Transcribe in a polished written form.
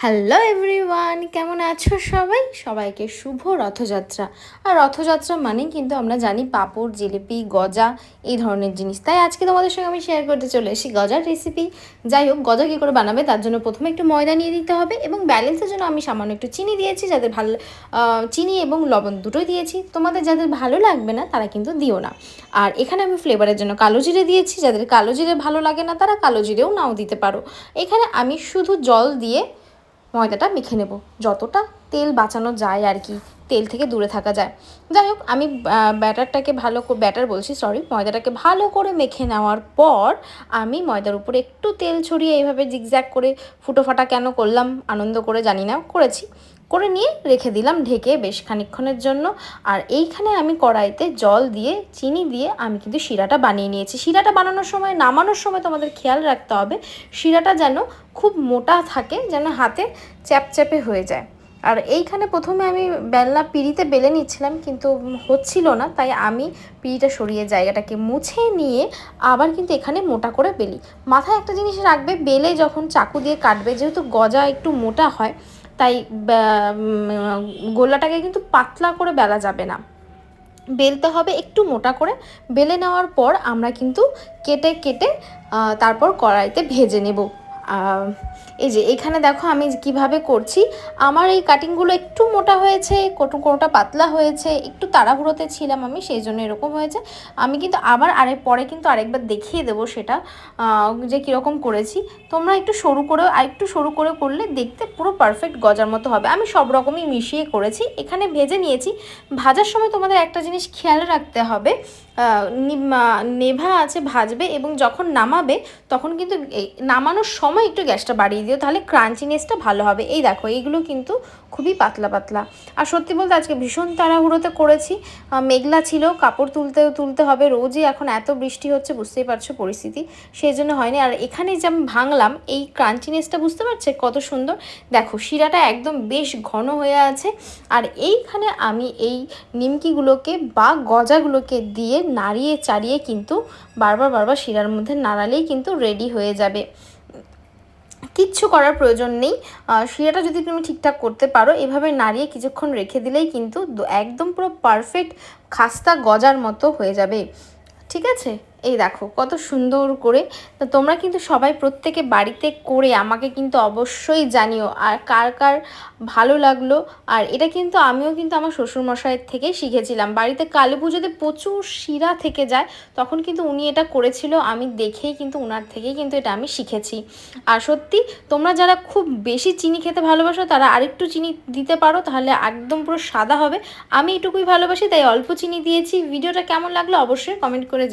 Hello everyone, কেমন আছো সবাই? সবাইকে শুভ রথযাত্রা। আর রথযাত্রা মানে কিন্তু আমরা জানি পাঁপড়, জিলিপি, গজা এই ধরনের জিনিস। তাই আজকে তোমাদের সঙ্গে আমি শেয়ার করতে চলে এসেছি গজার রেসিপি। যাই হোক, গজা কী করে বানাবে তার জন্য প্রথমে একটু ময়দা নিয়ে দিতে হবে এবং ব্যালেন্সের জন্য আমি সামান্য একটু চিনি দিয়েছি, যাদের ভালো চিনি এবং লবণ দুটোই দিয়েছি। তোমাদের যাদের ভালো লাগবে না তারা কিন্তু দিও না। আর এখানে আমি ফ্লেভারের জন্য কালো জিরে দিয়েছি, যাদের কালো জিরে ভালো লাগে না তারা কালো জিরেও নাও দিতে পারো। এখানে আমি শুধু জল দিয়ে ময়দাটা মেখে নেব, যতটা তেল বাঁচানো যায় আর কি, তেল থেকে দূরে থাকা যায়। যাই হোক, আমি ময়দাটাকে ভালো করে মেখে নেওয়ার পর আমি ময়দার উপরে একটু তেল ছড়িয়ে এইভাবে জিগজ্যাগ করে ফুটো ফাটা কেন করলাম, আনন্দ করে জানি না, করে নিয়ে রেখে দিলাম ঢেকে বেশ খানিকক্ষণের জন্য। আর এইখানে আমি কড়াইতে জল দিয়ে চিনি দিয়ে আমি কিন্তু শিরাটা বানিয়ে নিয়েছি। শিরাটা বানানোর সময়, নামানোর সময় তোমাদের খেয়াল রাখতে হবে শিরাটা যেন খুব মোটা থাকে, যেন হাতে চ্যাপচ্যাপে হয়ে যায়। আর এইখানে প্রথমে আমি পিঁড়িতে বেলে নিচ্ছিলাম, কিন্তু হচ্ছিল না, তাই আমি পিঁড়িটা সরিয়ে জায়গাটাকে মুছে নিয়ে আবার কিন্তু এখানে মোটা করে বেলি। মাথায় একটা জিনিস রাখবে, বেলে যখন চাকু দিয়ে কাটবে, যেহেতু গজা একটু মোটা হয় তাই গোলাটাকে কিন্তু পাতলা করে বেলা যাবে না, বেলতে হবে একটু মোটা করে। বেলে নেওয়ার পর আমরা কিন্তু কেটে কেটে তারপর কড়াইতে ভেজে নেব। এই যে এখানে দেখো আমি কিভাবে করছি, আমার এই কাটিংগুলো একটু মোটা হয়েছে, কোনোটা পাতলা হয়েছে, একটু তাড়াহুড়োতে ছিলাম আমি, সেই জন্য এরকম হয়েছে। আমি কিন্তু আবার পরে কিন্তু আরেকবার দেখিয়ে দেবো সেটা যে কীরকম করেছি। তোমরা একটু সরু করে করলে দেখতে পুরো পারফেক্ট গজার মতো হবে। আমি সব রকমই মিশিয়ে করেছি, এখানে ভেজে নিয়েছি। ভাজার সময় তোমাদের একটা জিনিস খেয়াল রাখতে হবে, নেভা আছে ভাজবে, এবং যখন নামাবে তখন কিন্তু নামানোর সময় একটু গ্যাসটা বাড়িয়ে দিও, তাহলে ক্রাঞ্চিনেসটা ভালো হবে। এই দেখো, এইগুলো কিন্তু খুবই পাতলা পাতলা। আর সত্যি বলতে আজকে ভীষণ তাড়াহুড়োতে করেছি, মেঘলা ছিল, কাপড় তুলতে হবে রোজই, এখন এত বৃষ্টি হচ্ছে, বুঝতেই পারছো পরিস্থিতি, সেই জন্য হয়নি। আর এখানে যে আমি ভাঙলাম, এই ক্রাঞ্চিনেসটা বুঝতে পারছে কত সুন্দর। দেখো শিরাটা একদম বেশ ঘন হয়ে আছে। আর এইখানে আমি এই নিমকিগুলোকে বা গজাগুলোকে দিয়ে নাড়িয়ে চাড়িয়ে কিন্তু বারবার শিরার মধ্যে নাড়ালেই কিন্তু রেডি হয়ে যাবে, কিচ্ছু করার প্রয়োজন নেই। শিরাটা যদি তুমি ঠিকঠাক করতে পারো, এভাবে নাড়িয়ে কিছুক্ষণ রেখে দিলেই কিন্তু একদম পুরো পারফেক্ট খাস্তা গজার মতো হয়ে যাবে। ঠিক আছে, এই দেখো কত সুন্দর করে। তো তোমরা কিন্তু সবাই প্রত্যেকে বাড়িতে করে আমাকে কিন্তু অবশ্যই জানিও, আর কার কার ভালো লাগলো। আর এটা কিন্তু আমিও কিন্তু আমার শ্বশুরমশাইয়ের থেকেই শিখেছিলাম। বাড়িতে কালী পুজোতে প্রচুর শিরা থেকে যায়, তখন কিন্তু উনি এটা করেছিল, আমি দেখেই কিন্তু ওনার থেকেই কিন্তু এটা আমি শিখেছি। আর সত্যি তোমরা যারা খুব বেশি চিনি খেতে ভালোবাসো তারা আরেকটু চিনি দিতে পারো, তাহলে একদম পুরো সাদা হবে। আমি এটুকুই ভালোবাসি তাই অল্প চিনি দিয়েছি। ভিডিওটা কেমন লাগলো অবশ্যই কমেন্ট করে